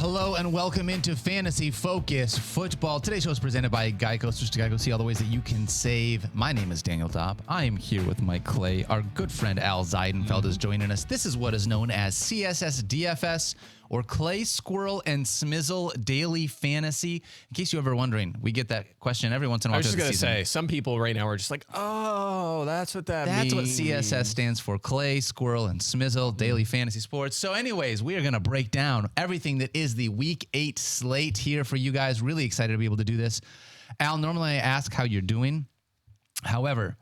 Hello and welcome into Fantasy Focus Football. Today's show is presented by Geico. Switch to Geico. See all the ways that you can save. My name is Daniel Dopp. I am here with Mike Clay. Our good friend Al Zidenfeld is joining us. This is what is known as CSS DFS, or Clay, Squirrel, and Smizzle Daily Fantasy. In case you're ever wondering, we get that question every once in a while. I was just going to say, some people right now are just like, oh, that's what that means. That's what CSS stands for, Clay, Squirrel, and Smizzle Daily Fantasy Sports. So anyways, we are going to break down everything that is the Week 8 slate here for you guys. Really excited to be able to do this. Al, normally I ask how you're doing. However,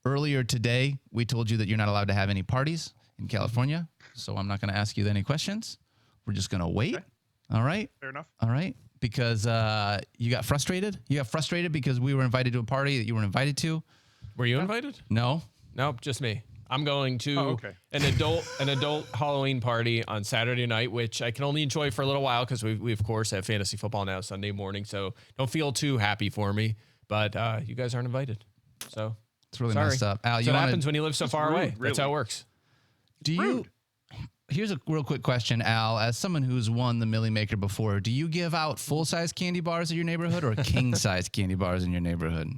earlier today, we told you that you're not allowed to have any parties in California. So I'm not going to ask you any questions. We're just going to wait. Okay. All right. Fair enough. All right. Because you got frustrated. You got frustrated because we were invited to a party that you were invited to. Were you invited? No. Nope, just me. I'm going to an adult Halloween party on Saturday night, which I can only enjoy for a little while because we of course have fantasy football now Sunday morning. So don't feel too happy for me, but you guys aren't invited. So it's really messed up. Al, so what happens when you live so far away? Really. That's how it works. Here's a real quick question, Al. As someone who's won the Millie Maker before, do you give out full-size candy bars in your neighborhood or king-size candy bars in your neighborhood?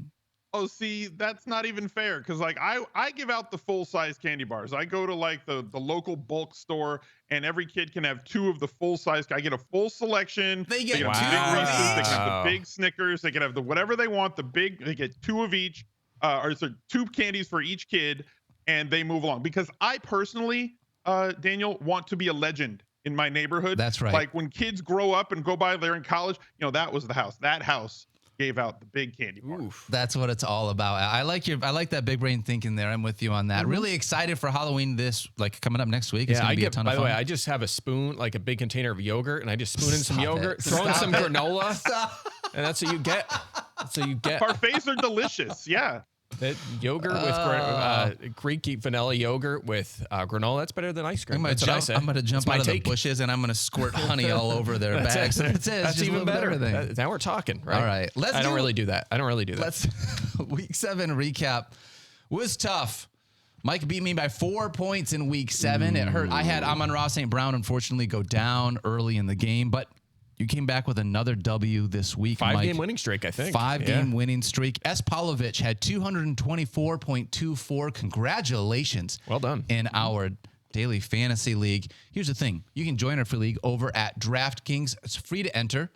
Oh, see, that's not even fair because like I give out the full-size candy bars. I go to like the local bulk store and every kid can have 2 of the full-size. I get a full selection. They get 2 have of big Reese's, each. They can have the big Snickers. They can have the whatever they want. They get 2 of each, or so 2 candies for each kid, and they move along. Because I personally, Daniel, want to be a legend in my neighborhood. That's right. Like when kids grow up and go by, they're in college. You know, that was the house. That house gave out the big candy bar. Oof. That's what it's all about. I like that big brain thinking there. I'm with you on that. Really excited for Halloween coming up next week. It's gonna be a ton of fun. By the way, I just have a spoon, like a big container of yogurt, and I just spoon in some yogurt, throw in some granola, and that's what you get. That's what you get. Parfaits are delicious. Yeah. That yogurt with Greek vanilla yogurt with granola, that's better than ice cream. I'm gonna jump out of the bushes and I'm gonna squirt honey all over their bags. That's even better. Now we're talking, right? All right. I don't really do that. Week 7 recap was tough. Mike beat me by 4 points in week 7. It hurt. I had Amon-Ra St. Brown unfortunately go down early in the game, but you came back with another W this week, Mike. 5-game winning streak, I think. 5-game winning streak. S. Pavlovich had 224.24. Congratulations. Well done. In our daily fantasy league. Here's the thing. You can join our free league over at DraftKings. It's free to enter.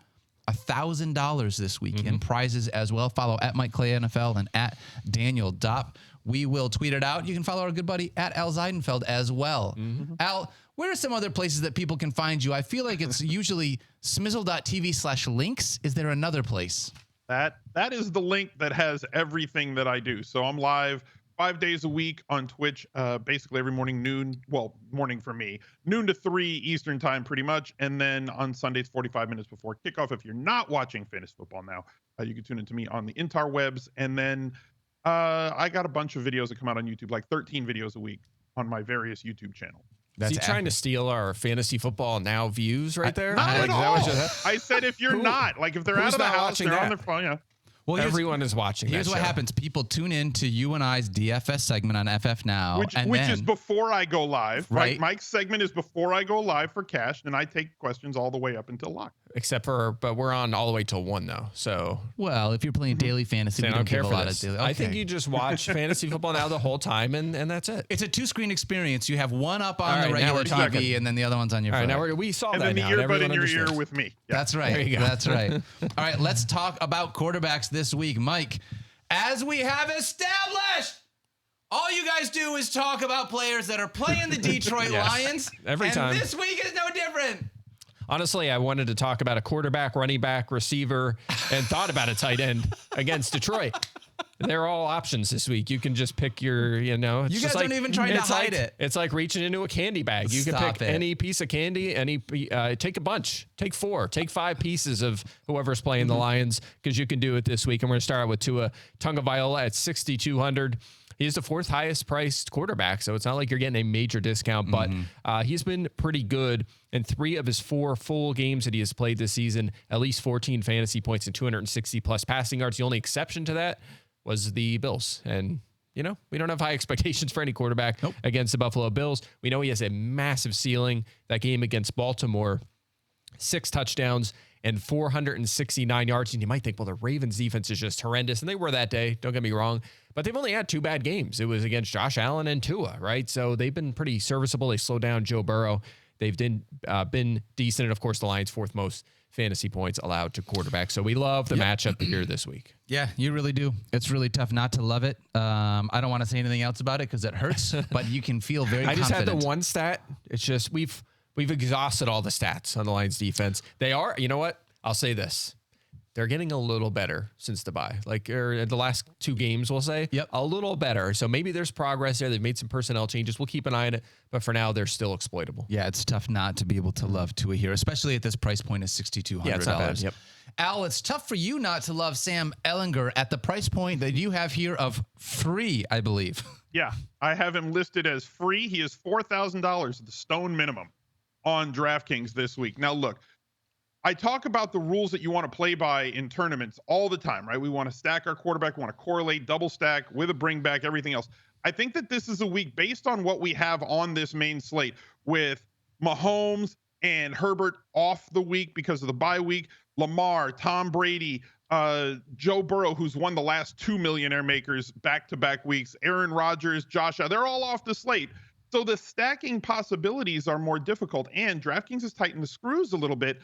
$1,000 this week in prizes as well. Follow at Mike Clay NFL and at Daniel Dopp. We will tweet it out. You can follow our good buddy at Al Zidenfeld as well. Al, where are some other places that people can find you? I feel like it's usually smizzle.tv/links. Is there another place? That is the link that has everything that I do. So I'm live 5 days a week on Twitch, basically every morning, morning for me, noon to 3 Eastern time pretty much. And then on Sundays, 45 minutes before kickoff. If you're not watching fantasy football now, you can tune into me on the interwebs. And then I got a bunch of videos that come out on YouTube, like 13 videos a week on my various YouTube channels. Is he trying to steal our fantasy football now views right there? Not at all. I said if you're not, like if they're out of the house, they're on their phone. Yeah. Well, everyone is watching. Here's what happens. People tune in to you and I's DFS segment on FF Now. Which is before I go live. Right. Mike's segment is before I go live for cash, and I take questions all the way up until lock. But we're on all the way till 1 though. So if you're playing daily fantasy, we don't care for this. I think you just watch fantasy football now the whole time, and that's it. It's a 2-screen experience. You have one up on the regular TV, and then the other one's on your phone. All right, now we saw and that. And then the earbud in your ear with me. Yeah. That's right. There you go. That's right. All right, let's talk about quarterbacks this week, Mike. As we have established, all you guys do is talk about players that are playing the Detroit Lions. Every time. And this week is no different. Honestly, I wanted to talk about a quarterback, running back, receiver, and thought about a tight end against Detroit. They're all options this week. You can just pick your, you guys aren't even trying to hide it. It's like reaching into a candy bag. You can pick any piece of candy, take a bunch, take 4, take 5 pieces of whoever's playing the Lions, because you can do it this week. And we're going to start with Tua Tagovailoa at 6,200. He's the 4th highest priced quarterback, so it's not like you're getting a major discount, but he's been pretty good in 3 of his 4 full games that he has played this season, at least 14 fantasy points and 260 plus passing yards. The only exception to that was the Bills. And, we don't have high expectations for any quarterback against the Buffalo Bills. We know he has a massive ceiling. That game against Baltimore, 6 touchdowns and 469 yards. And you might think, well, the Ravens defense is just horrendous. And they were that day. Don't get me wrong. But they've only had 2 bad games. It was against Josh Allen and Tua, right? So they've been pretty serviceable. They slowed down Joe Burrow. They've been decent. And, of course, the Lions' 4th most fantasy points allowed to quarterbacks. So we love the matchup here this week. Yeah, you really do. It's really tough not to love it. I don't want to say anything else about it because it hurts, but you can feel very confident. I just had the one stat. It's just we've exhausted all the stats on the Lions defense. They are, you know what? I'll say this. They're getting a little better since the bye. Like the last 2 games, we'll say. Yep. A little better. So maybe there's progress there. They've made some personnel changes. We'll keep an eye on it. But for now, they're still exploitable. Yeah, it's tough not to be able to love Tua here, especially at this price point of $6,200. Yeah, it's not bad. Yep. Al, it's tough for you not to love Sam Ehlinger at the price point that you have here of free, I believe. Yeah, I have him listed as free. He is $4,000 at the stone minimum on DraftKings this week. Now, look, I talk about the rules that you want to play by in tournaments all the time, right? We want to stack our quarterback, we want to correlate, double stack with a bring back, everything else. I think that this is a week based on what we have on this main slate with Mahomes and Herbert off the week because of the bye week, Lamar, Tom Brady, Joe Burrow, who's won the last 2 millionaire makers back-to-back weeks, Aaron Rodgers, Josh Allen, they're all off the slate. So the stacking possibilities are more difficult, and DraftKings has tightened the screws a little bit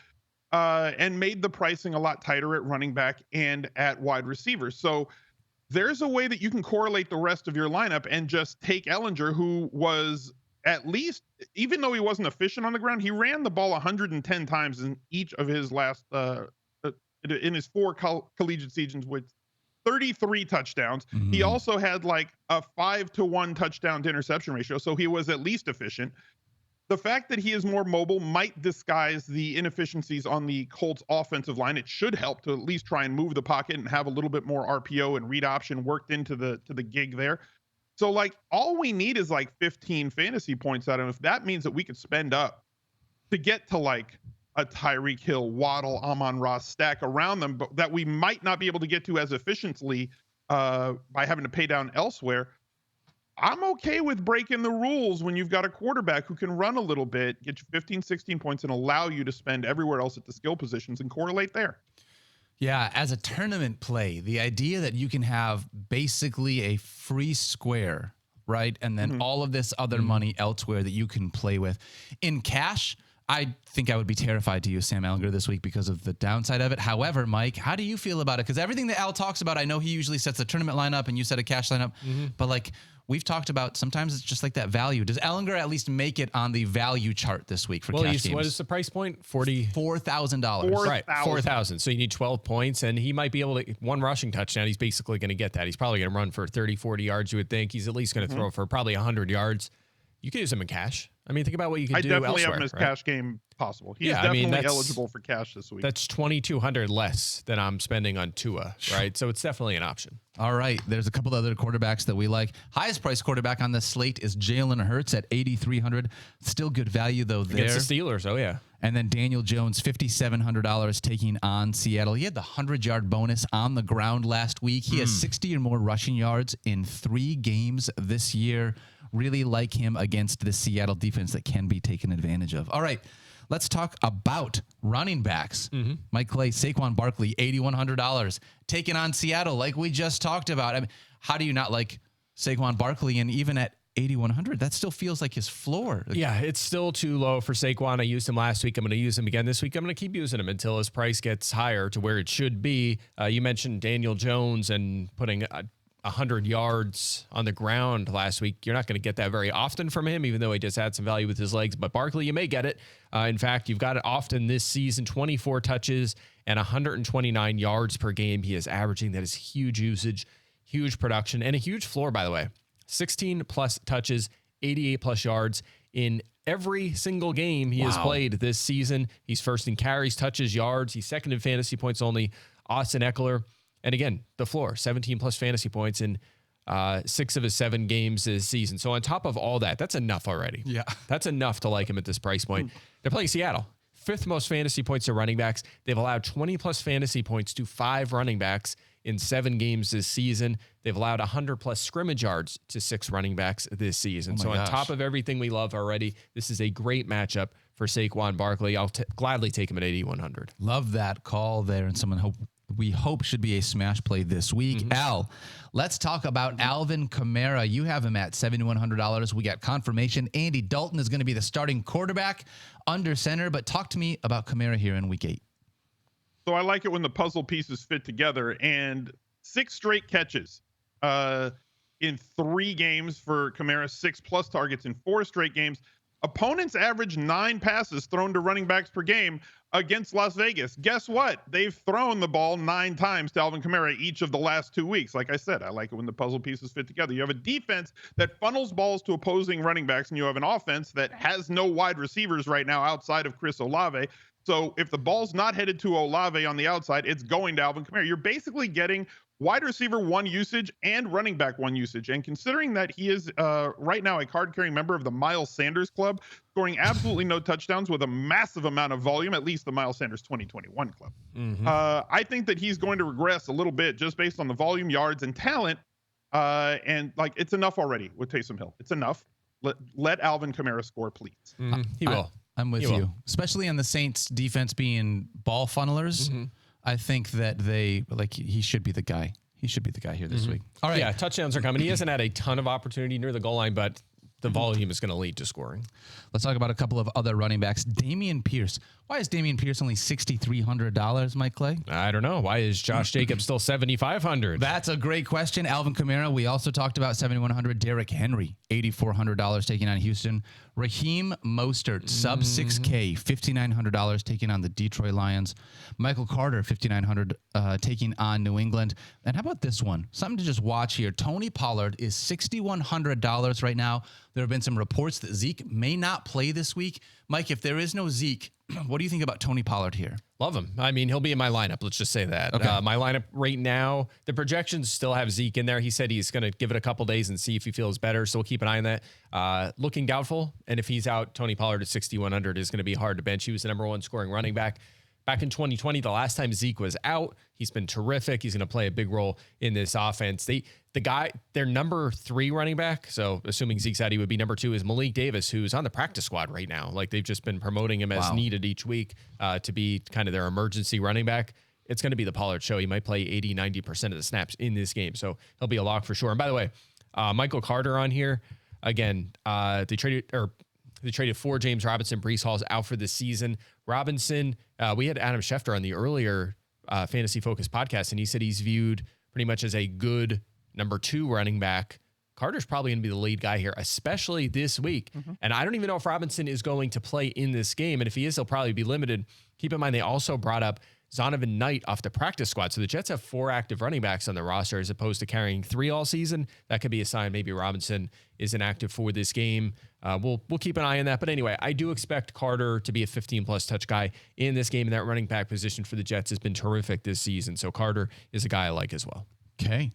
and made the pricing a lot tighter at running back and at wide receiver. So there's a way that you can correlate the rest of your lineup and just take Ehlinger, who was at least, even though he wasn't efficient on the ground, he ran the ball 110 times in each of his last, in his 4 collegiate seasons with 33 touchdowns. Mm-hmm. He also had like a 5-to-1 touchdown to interception ratio. So he was at least efficient. The fact that he is more mobile might disguise the inefficiencies on the Colts offensive line. It should help to at least try and move the pocket and have a little bit more RPO and read option worked into the gig there. So like all we need is like 15 fantasy points out of him. If that means that we could spend up to get to like a Tyreek Hill, Waddle, Amon-Ra stack around them, but that we might not be able to get to as efficiently by having to pay down elsewhere, I'm okay with breaking the rules when you've got a quarterback who can run a little bit, get you 15, 16 points, and allow you to spend everywhere else at the skill positions and correlate there. Yeah, as a tournament play, the idea that you can have basically a free square, right? And then all of this other money elsewhere that you can play with. In cash, I think I would be terrified to use Sam Ehlinger this week because of the downside of it. However, Mike, how do you feel about it? Because everything that Al talks about, I know he usually sets a tournament lineup and you set a cash lineup, but like we've talked about, sometimes it's just like that value. Does Ehlinger at least make it on the value chart this week for cash games? What is the price point? $4,000. Right, 4,000. So you need 12 points, and he might be able to, 1 rushing touchdown, he's basically going to get that. He's probably going to run for 30, 40 yards, you would think. He's at least going to throw for probably 100 yards. You could use him in cash. I mean, think about what you can do elsewhere. I definitely have him as cash game possible. He's definitely eligible for cash this week. That's $2,200 less than I'm spending on Tua, right? So it's definitely an option. All right. There's a couple of other quarterbacks that we like. Highest priced quarterback on this slate is Jalen Hurts at $8,300. Still good value, though, there. Against the Steelers, oh, yeah. And then Daniel Jones, $5,700 taking on Seattle. He had the 100-yard bonus on the ground last week. He has 60 or more rushing yards in 3 games this year. Really like him against the Seattle defense that can be taken advantage of. All right, let's talk about running backs. Mike Clay, Saquon Barkley, $8,100 taking on Seattle like we just talked about. I mean, how do you not like Saquon Barkley? And even at $8,100, that still feels like his floor. Yeah, it's still too low for Saquon. I used him last week. I'm going to use him again this week. I'm going to keep using him until his price gets higher to where it should be. You mentioned Daniel Jones and putting 100 yards on the ground last week. You're not going to get that very often from him, even though he just had some value with his legs. But Barkley, you may get it. In fact, you've got it often this season, 24 touches and 129 yards per game. He is averaging. That is huge usage, huge production, and a huge floor, by the way. 16 plus touches, 88 plus yards in every single game he has played this season. He's first in carries, touches, yards. He's second in fantasy points only. Austin Eckler. And again, the floor, 17 plus fantasy points in 6 of his 7 games this season. So on top of all that, that's enough already. Yeah. That's enough to like him at this price point. They're playing Seattle. 5th most fantasy points to running backs. They've allowed 20 plus fantasy points to 5 running backs in 7 games this season. They've allowed 100 plus scrimmage yards to 6 running backs this season. So on top of everything we love already, this is a great matchup for Saquon Barkley. I'll gladly take him at 8,100. Love that call there, and someone we hope should be a smash play this week. Al, let's talk about Alvin Kamara. You have him at $7,100. We got confirmation. Andy Dalton is going to be the starting quarterback under center, but talk to me about Kamara here in week 8. So I like it when the puzzle pieces fit together, and 6 straight catches in 3 games for Kamara, 6+ targets in 4 straight games. Opponents average 9 passes thrown to running backs per game against Las Vegas. Guess what? They've thrown the ball 9 times to Alvin Kamara each of the last 2 weeks. Like I said, I like it when the puzzle pieces fit together. You have a defense that funnels balls to opposing running backs, and you have an offense that has no wide receivers right now outside of Chris Olave. So if the ball's not headed to Olave on the outside, it's going to Alvin Kamara. You're basically getting wide receiver 1 usage and running back 1 usage. And considering that he is right now a card-carrying member of the Miles Sanders Club, scoring absolutely no touchdowns with a massive amount of volume, at least the Miles Sanders 2021 Club. I think that he's going to regress a little bit just based on the volume, yards, and talent. And like, it's enough already with Taysom Hill. It's enough. Let Alvin Kamara score, please. He will. I'm with you, especially on the Saints defense being ball funnelers. I think that he should be the guy. He should be the guy here this week. All right. Yeah, touchdowns are coming. He hasn't had a ton of opportunity near the goal line, but the volume is going to lead to scoring. Let's talk about a couple of other running backs. Dameon Pierce. Why is Dameon Pierce only $6,300, Mike Clay? I don't know. Why is Josh Jacobs still $7,500? That's a great question. Alvin Kamara. We also talked about $7,100. Derrick Henry, $8,400 taking on Houston. Raheem Mostert, sub 6K, $5,900 taking on the Detroit Lions. Michael Carter, $5,900 taking on New England. And how about this one? Something to just watch here. Tony Pollard is $6,100 right now. There have been some reports that Zeke may not play this week. Mike, if there is no Zeke, what do you think about Tony Pollard here? Love him. I mean, he'll be in my lineup. Let's just say that. Okay. My lineup right now, the projections still have Zeke in there. He said he's going to give it a couple days and see if he feels better. So we'll keep an eye on that. Looking doubtful. And if he's out, Tony Pollard at 6,100 is going to be hard to bench. He was the number 1 scoring running back back in 2020. The last time Zeke was out, he's been terrific. He's going to play a big role in this offense. Their number 3 running back, so assuming Zeke's out, he would be number 2, is Malik Davis, who's on the practice squad right now. Like, they've just been promoting him as needed each week to be kind of their emergency running back. It's going to be the Pollard show. He might play 80-90% of the snaps in this game, so he'll be a lock for sure. And by the way, Michael Carter on here again. They traded for James Robinson. Breece Hall's out for the season. Robinson, we had Adam Schefter on the earlier Fantasy Focus podcast, and he said he's viewed pretty much as a good number 2 running back. Carter's probably going to be the lead guy here, especially this week. And I don't even know if Robinson is going to play in this game. And if he is, he'll probably be limited. Keep in mind, they also brought up Zonovan Knight off the practice squad. So the Jets have 4 active running backs on the roster as opposed to carrying 3 all season. That could be a sign maybe Robinson isn't active for this game. We'll keep an eye on that. But anyway, I do expect Carter to be a 15-plus touch guy in this game. And that running back position for the Jets has been terrific this season. So Carter is a guy I like as well. Okay.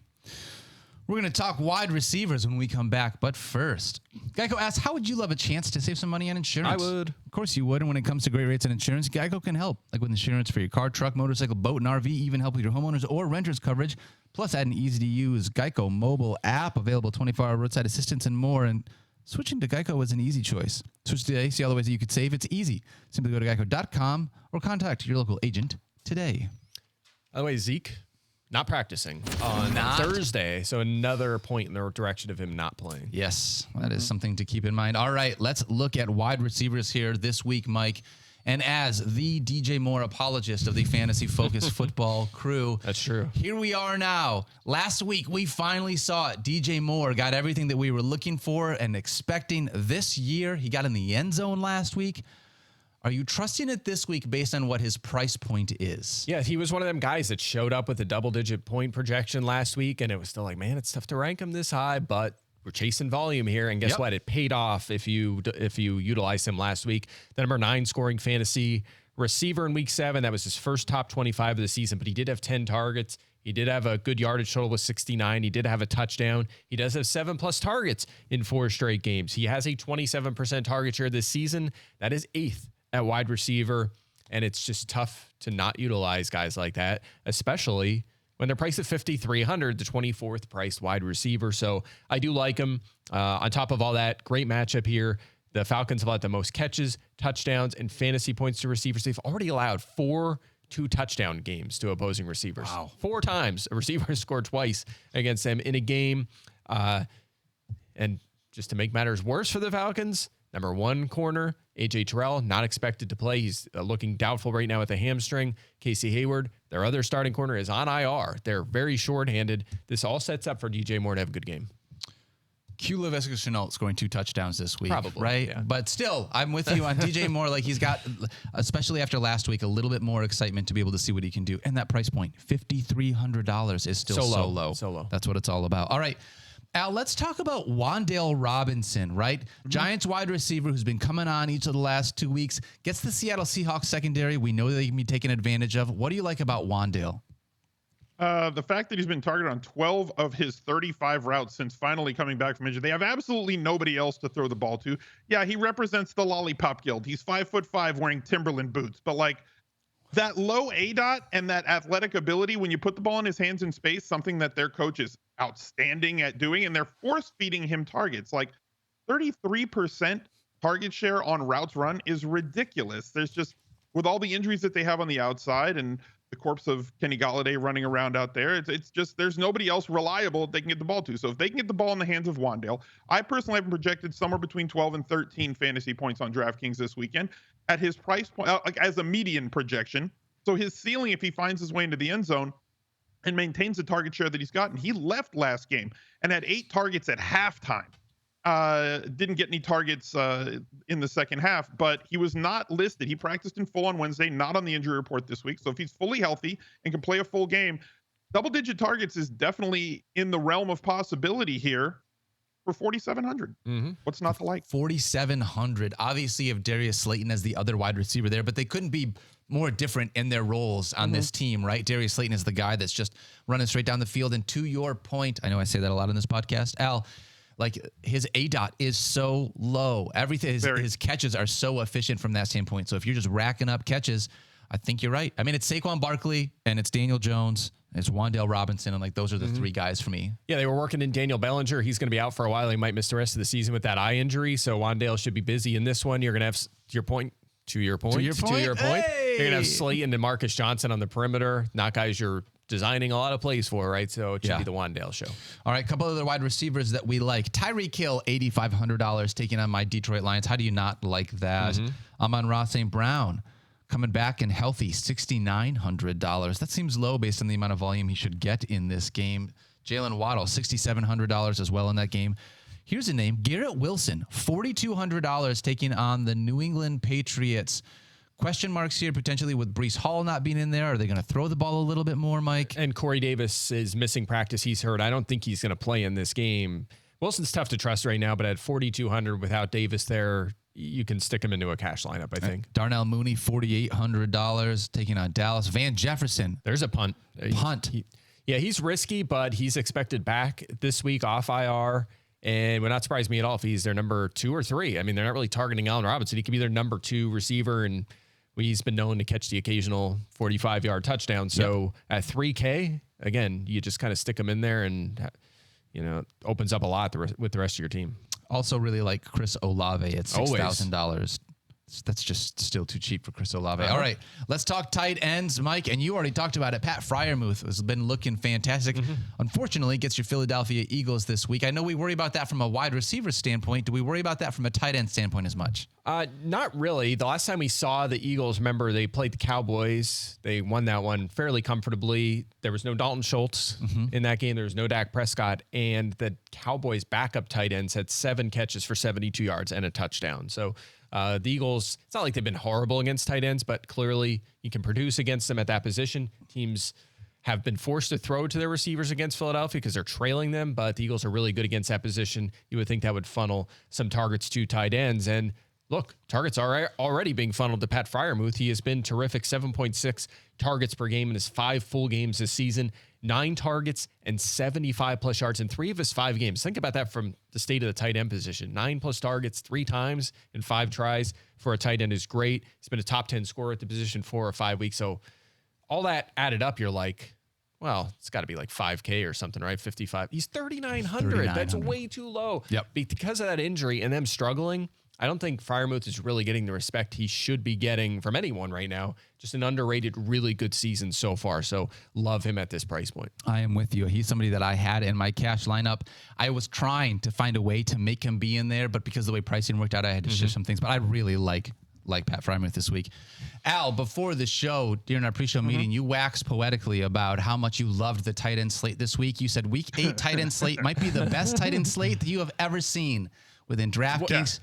We're going to talk wide receivers when we come back. But first, Geico asks, how would you love a chance to save some money on insurance? I would. Of course you would. And when it comes to great rates on insurance, Geico can help. Like with insurance for your car, truck, motorcycle, boat, and RV, even help with your homeowners or renters coverage. Plus, add an easy-to-use Geico mobile app, available 24-hour roadside assistance and more. And switching to Geico was an easy choice. Switch today. See all the ways that you could save. It's easy. Simply go to geico.com or contact your local agent today. By the way, Zeke, not practicing on Thursday, so another point in the direction of him not playing. Yes, that is something to keep in mind. All right, let's look at wide receivers here this week, Mike. And as the DJ Moore apologist of the Fantasy Focus football crew, that's true. Here we are now. Last week, we finally saw it. DJ Moore got everything that we were looking for and expecting this year. He got in the end zone last week. Are you trusting it this week based on what his price point is? Yeah, he was one of them guys that showed up with a double-digit point projection last week, and it was still like, man, it's tough to rank him this high, but we're chasing volume here, and guess what? It paid off if you utilize him last week. The number 9 scoring fantasy receiver in week 7. That was his first top 25 of the season, but he did have 10 targets. He did have a good yardage total with 69. He did have a touchdown. He does have 7+ targets in 4 straight games. He has a 27% target share this season. That is 8th at wide receiver, and it's just tough to not utilize guys like that, especially when they're priced at $5,300, the 24th priced wide receiver. So I do like him. On top of all that, great matchup here. The Falcons have allowed the most catches, touchdowns, and fantasy points to receivers. They've already allowed 4 2-touchdown games to opposing receivers. Wow. 4 times. A receiver has scored twice against them in a game. And just to make matters worse for the Falcons, number 1 corner, A.J. Terrell, not expected to play. He's looking doubtful right now with a hamstring. Casey Hayward, their other starting corner, is on IR. They're very shorthanded. This all sets up for DJ Moore to have a good game. Q Laviska-Shenault scoring 2 touchdowns this week. Probably, right? yeah. But still, I'm with you on DJ Moore. Like, he's got, especially after last week, a little bit more excitement to be able to see what he can do. And that price point, $5,300, is still so low. So low. That's what it's all about. All right. Al, let's talk about Wan'Dale Robinson, right? Mm-hmm. Giants wide receiver who's been coming on each of the last 2 weeks, gets the Seattle Seahawks secondary. We know they can be taken advantage of. What do you like about Wan'Dale? The fact that he's been targeted on 12 of his 35 routes since finally coming back from injury. They have absolutely nobody else to throw the ball to. Yeah, he represents the Lollipop Guild. He's 5'5" wearing Timberland boots, but like that low ADOT and that athletic ability when you put the ball in his hands in space, something that their coach is outstanding at doing, and they're force feeding him targets. Like 33% target share on routes run is ridiculous. There's just, with all the injuries that they have on the outside and the corpse of Kenny Golladay running around out there, it's just there's nobody else reliable they can get the ball to. So if they can get the ball in the hands of Wan'Dale, I personally have him projected somewhere between 12 and 13 fantasy points on DraftKings this weekend at his price point, like as a median projection. So his ceiling, if he finds his way into the end zone and maintains the target share that he's gotten, he left last game and had 8 targets at halftime. Didn't get any targets in the second half, but he was not listed. He practiced in full on Wednesday, not on the injury report this week. So if he's fully healthy and can play a full game, double-digit targets is definitely in the realm of possibility here for 4,700. What's not to like? 4,700. Obviously, you have Darius Slayton as the other wide receiver there, but they couldn't be more different in their roles on this team, right? Darius Slayton is the guy that's just running straight down the field. And to your point, I know I say that a lot in this podcast, Al, like his ADOT is so low. Everything, his catches are so efficient from that standpoint. So if you're just racking up catches, I think you're right. I mean, it's Saquon Barkley and it's Daniel Jones. It's Wan'Dale Robinson. And like, those are the 3 guys for me. Yeah, they were working in Daniel Bellinger. He's going to be out for a while. He might miss the rest of the season with that eye injury. So Wan'Dale should be busy in this one. You're going to have, to your point, you're going to have Slayton and Marcus Johnson on the perimeter, not guys you're designing a lot of plays for, right? So it should be the Wan'Dale show. All right, a couple other wide receivers that we like. Tyreek Hill, $8,500 taking on my Detroit Lions. How do you not like that? Amon-Ra St. Brown coming back and healthy, $6,900. That seems low based on the amount of volume he should get in this game. Jalen Waddle, $6,700 as well in that game. Here's a name, Garrett Wilson, $4,200 taking on the New England Patriots. Question marks here potentially with Breece Hall not being in there. Are they going to throw the ball a little bit more, Mike? And Corey Davis is missing practice. He's hurt. I don't think he's going to play in this game. Wilson's tough to trust right now, but at 4,200 without Davis there, you can stick him into a cash lineup, I think. Darnell Mooney, $4,800 taking on Dallas. Van Jefferson. There's a punt. He's risky, but he's expected back this week off IR. And it would not surprise me at all if he's their number 2 or 3. I mean, they're not really targeting Allen Robinson. He could be their number 2 receiver, and he's been known to catch the occasional 45-yard touchdown. So at $3K, again, you just kind of stick him in there and, opens up a lot with the rest of your team. Also really like Chris Olave at $6,000. That's just still too cheap for Chris Olave. All right, let's talk tight ends, Mike. And you already talked about it. Pat Freiermuth has been looking fantastic. Unfortunately, gets your Philadelphia Eagles this week. I know we worry about that from a wide receiver standpoint. Do we worry about that from a tight end standpoint as much? Not really. The last time we saw the Eagles, remember, they played the Cowboys. They won that one fairly comfortably. There was no Dalton Schultz in that game. There was no Dak Prescott. And the Cowboys' backup tight ends had 7 catches for 72 yards and a touchdown. So the Eagles, it's not like they've been horrible against tight ends, but clearly you can produce against them at that position. Teams have been forced to throw to their receivers against Philadelphia because they're trailing them, but the Eagles are really good against that position. You would think that would funnel some targets to tight ends. And look, targets are already being funneled to Pat Freiermuth. He has been terrific, 7.6 targets per game in his 5 full games this season, 9 targets and 75+ yards in 3 of his 5 games. Think about that from the state of the tight end position. 9+ targets 3 times in 5 tries for a tight end is great. He's been a top 10 scorer at the position 4 or 5 weeks. So all that added up, you're like, well, it's got to be like 5K or something, right? 55. He's 3,900. That's way too low. Yep. Because of that injury and them struggling, I don't think Freiermuth is really getting the respect he should be getting from anyone right now. Just an underrated, really good season so far. So love him at this price point. I am with you. He's somebody that I had in my cash lineup. I was trying to find a way to make him be in there, but because of the way pricing worked out, I had to shift some things. But I really like Pat Freiermuth this week. Al, before the show, during our pre-show meeting, you waxed poetically about how much you loved the tight end slate this week. You said week 8 tight end slate might be the best tight end slate that you have ever seen within DraftKings.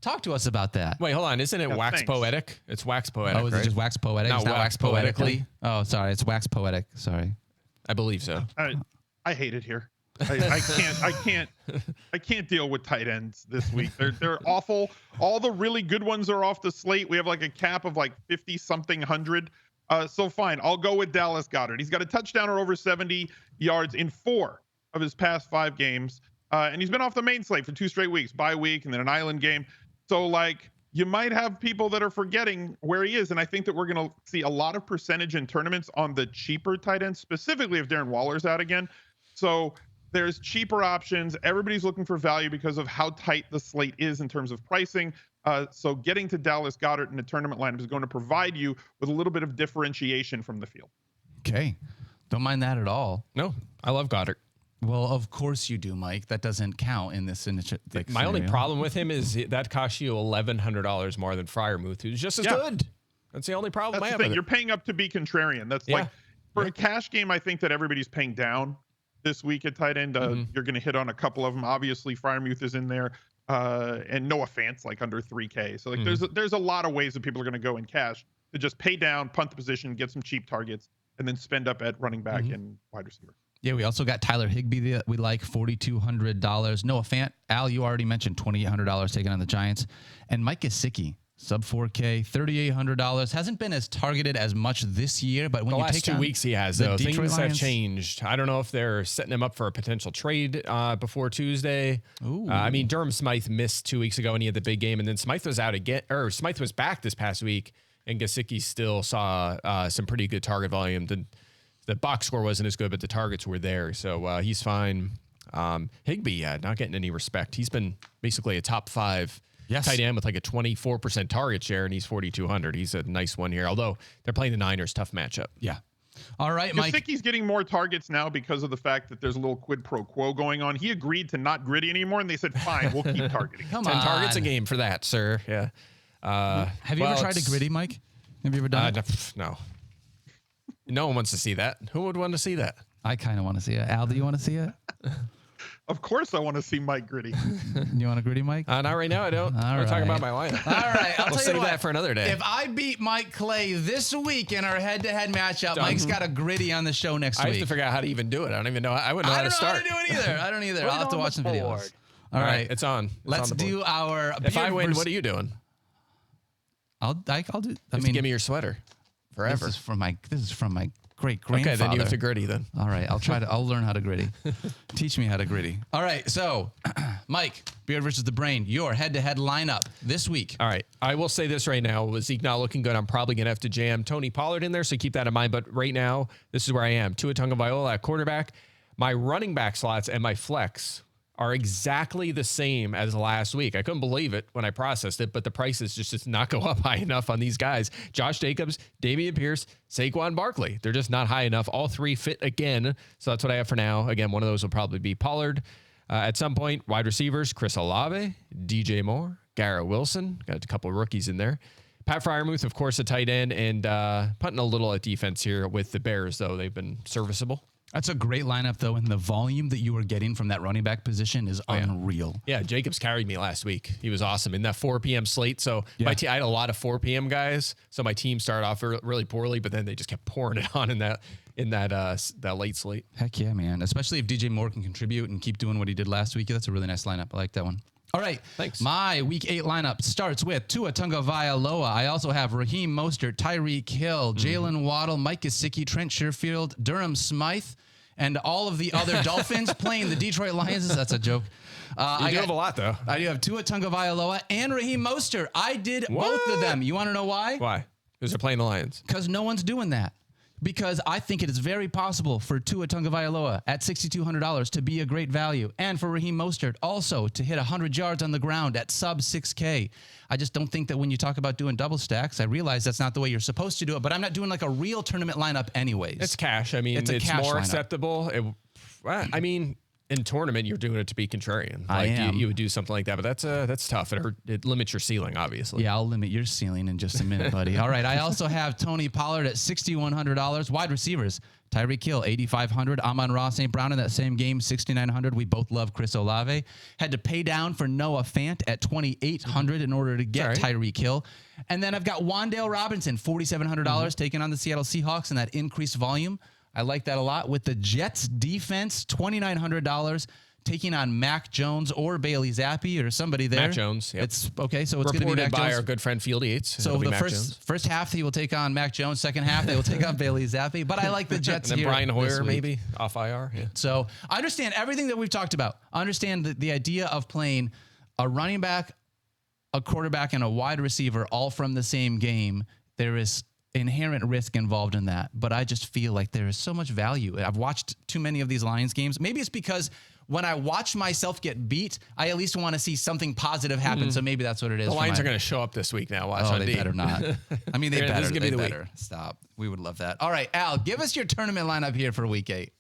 Talk to us about that. Wait, hold on. Isn't it wax poetic? It's wax poetic. Oh, is it just wax poetic? Not it's not wax wax poetically? Oh, sorry. It's wax poetic. Sorry. I believe so. I hate it here. I can't deal with tight ends this week. They're awful. All the really good ones are off the slate. We have like a cap of like 50 something hundred. So fine, I'll go with Dallas Goedert. He's got a touchdown or over 70 yards in 4 of his past 5 games. And he's been off the main slate for 2 straight weeks, bye week and then an island game. So like you might have people that are forgetting where he is. And I think that we're going to see a lot of percentage in tournaments on the cheaper tight ends, specifically if Darren Waller's out again. So there's cheaper options. Everybody's looking for value because of how tight the slate is in terms of pricing. So getting to Dallas Goedert in a tournament lineup is going to provide you with a little bit of differentiation from the field. Okay. Don't mind that at all. No, I love Goddard. Well, of course you do, Mike. That doesn't count in this initiative. My only problem with him is that costs you $1,100 more than Freiermuth, who's just as good. That's the only problem I have. You're paying up to be contrarian. That's like for a cash game. I think that everybody's paying down this week at tight end. You're going to hit on a couple of them. Obviously, Freiermuth is in there, and Noah Fant's like under 3K. So like there's a lot of ways that people are going to go in cash to just pay down, punt the position, get some cheap targets, and then spend up at running back and wide receiver. Yeah, we also got Tyler Higbee that we like, $4,200. Noah Fant, Al, you already mentioned $2,800 taken on the Giants. And Mike Gesicki, sub 4K, $3,800. Hasn't been as targeted as much this year, but when you take 2 weeks he has, though. Things have Lions, changed. I don't know if they're setting him up for a potential trade before Tuesday. I mean, Durham Smythe missed 2 weeks ago and he had the big game, and then Smythe was out again, or Smythe was back this past week, and Gesicki still saw some pretty good target volume. The box score wasn't as good, but the targets were there. So he's fine. Higbee, not getting any respect. He's been basically a top 5 tight end with like a 24% target share, and he's 4,200. He's a nice one here, although they're playing the Niners. Tough matchup. Yeah. All right, Mike. Gesicki's getting more targets now because of the fact that there's a little quid pro quo going on. He agreed to not gritty anymore, and they said, fine, we'll keep targeting. 10 targets a game for that, sir. Yeah. Have you ever tried to gritty, Mike? Have you ever done it? No. No one wants to see that. Who would want to see that? I kind of want to see it. Al, do you want to see it? Of course I want to see Mike gritty. You want a gritty, Mike? Not right now, I don't. We're talking about my lineup. All right. I'll we'll tell save you what, that for another day. If I beat Mike Clay this week in our head-to-head matchup, Mike's got a gritty on the show next week. I have to figure out how to even do it. I don't even know. I wouldn't know how to start. I don't know how to do it either. I don't either. I'll have to watch some videos. All right. It's on. Let's do our... If I win, what are you doing? I'll do... Give me your sweater forever. This is from my great grandfather. Okay, then you have to gritty then. All right, I'll learn how to gritty. Teach me how to gritty. All right, so Mike, Beard versus the Brain, your head-to-head lineup this week. All right, I will say this right now. With Zeke not looking good, I'm probably going to have to jam Tony Pollard in there, so keep that in mind. But right now, this is where I am. Tua Tagovailoa at quarterback. My running back slots and my flex are exactly the same as last week. I couldn't believe it when I processed it, but the prices just did not go up high enough on these guys. Josh Jacobs, Dameon Pierce, Saquon Barkley. They're just not high enough. All 3 fit again. So that's what I have for now. Again, one of those will probably be Pollard. At some point, wide receivers, Chris Olave, DJ Moore, Garrett Wilson. Got a couple of rookies in there. Pat Freiermuth, of course, a tight end, and punting a little at defense here with the Bears, though. They've been serviceable. That's a great lineup, though, and the volume that you are getting from that running back position is unreal. Yeah, Jacobs carried me last week. He was awesome in that 4 p.m. slate. So I had a lot of 4 p.m. guys. So my team started off really poorly, but then they just kept pouring it on in that late slate. Heck yeah, man! Especially if DJ Moore can contribute and keep doing what he did last week. That's a really nice lineup. I like that one. All right, thanks. My Week 8 lineup starts with Tua Tagovailoa. I also have Raheem Mostert, Tyreek Hill, Jalen Waddle, Mike Gesicki, Trent Sherfield, Durham Smythe, and all of the other Dolphins playing the Detroit Lions. That's a joke. I have a lot, though. I do have Tua Tagovailoa and Raheem Mostert. I did both of them. You want to know why? Why? Because they're playing the Lions. Because no one's doing that. because I think it is very possible for Tua Tagovailoa at $6,200 to be a great value, and for Raheem Mostert also to hit 100 yards on the ground at sub 6K. I just don't think that when you talk about doing double stacks, I realize that's not the way you're supposed to do it, but I'm not doing like a real tournament lineup anyways. It's cash. I mean, it's more acceptable. I mean, in tournament, you're doing it to be contrarian. Like you would do something like that, but that's tough. It limits your ceiling, obviously. Yeah, I'll limit your ceiling in just a minute, buddy. All right, I also have Tony Pollard at $6,100. Wide receivers, Tyreek Hill, $8,500. Amon-Ra St. Brown in that same game, $6,900. We both love Chris Olave. Had to pay down for Noah Fant at $2,800 in order to get Tyreek Hill. And then I've got Wan'Dale Robinson, $4,700, taking on the Seattle Seahawks in that increased volume. I like that a lot. With the Jets defense, $2,900, taking on Mac Jones or Bailey Zappi or somebody there. Mac Jones. Yep. It's okay. So it's going to be Mac by Jones. Our good friend Field Yates. So the first half he will take on Mac Jones. Second half they will take on Bailey Zappi. But I like the Jets and then here. Brian Hoyer maybe off IR. Yeah. So I understand everything that we've talked about. I understand the idea of playing a running back, a quarterback, and a wide receiver all from the same game. There is inherent risk involved in that, but I just feel like there is so much value. I've watched too many of these Lions games. Maybe it's because when I watch myself get beat, I at least want to see something positive happen. So maybe that's what it is. The Lions are going to show up this week now. Watch on they D. better not. I mean, they better. This is going to be the week. Stop. We would love that. All right, Al, give us your tournament lineup here for week 8.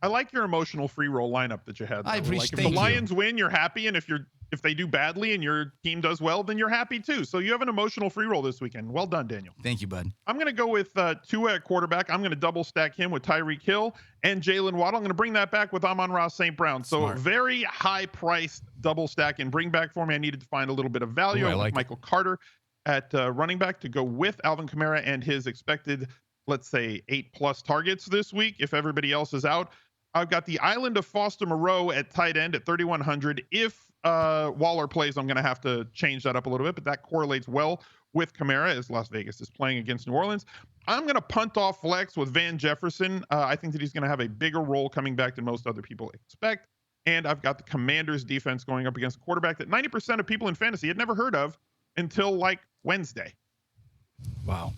I like your emotional free roll lineup that you had. I appreciate it. If the Lions win, you're happy, and if they do badly and your team does well, then you're happy too. So you have an emotional free roll this weekend. Well done, Daniel. Thank you, bud. I'm going to go with Tua at quarterback. I'm going to double stack him with Tyreek Hill and Jalen Waddle. I'm going to bring that back with Amon-Ra St. Brown. So Smart. Very high priced double stack and bring back for me. I needed to find a little bit of value. I like Michael Carter at running back to go with Alvin Kamara and his expected, let's say, 8+ targets this week if everybody else is out. I've got the island of Foster Moreau at tight end at 3,100. If Waller plays, I'm going to have to change that up a little bit, but that correlates well with Kamara as Las Vegas is playing against New Orleans. I'm going to punt off flex with Van Jefferson. I think that he's going to have a bigger role coming back than most other people expect. And I've got the Commanders defense going up against a quarterback that 90% of people in fantasy had never heard of until like Wednesday. Wow.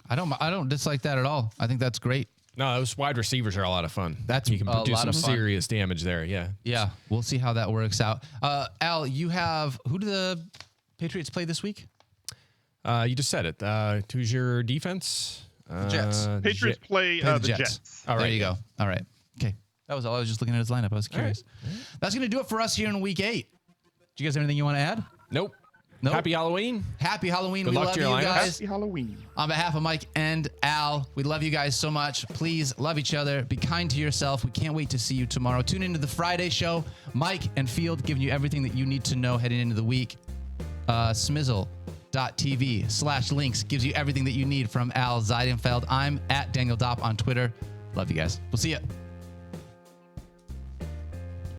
I don't dislike that at all. I think that's great. No, those wide receivers are a lot of fun. You can do some serious damage there. Yeah. Yeah. We'll see how that works out. Al, you have, who do the Patriots play this week? You just said it. Who's your defense? Jets. Patriots play the Jets. All right. There you go. All right. Okay. That was all. I was just looking at his lineup. I was curious. Right. That's going to do it for us here in week 8. Do you guys have anything you want to add? Nope. Happy Halloween. Happy Halloween. Good we luck love to you your guys. Happy Halloween. On behalf of Mike and Al, we love you guys so much. Please love each other. Be kind to yourself. We can't wait to see you tomorrow. Tune into the Friday show. Mike and Field giving you everything that you need to know heading into the week. Smizzle.tv/links gives you everything that you need from Al Zidenfeld. I'm at Daniel Dopp on Twitter. Love you guys. We'll see you.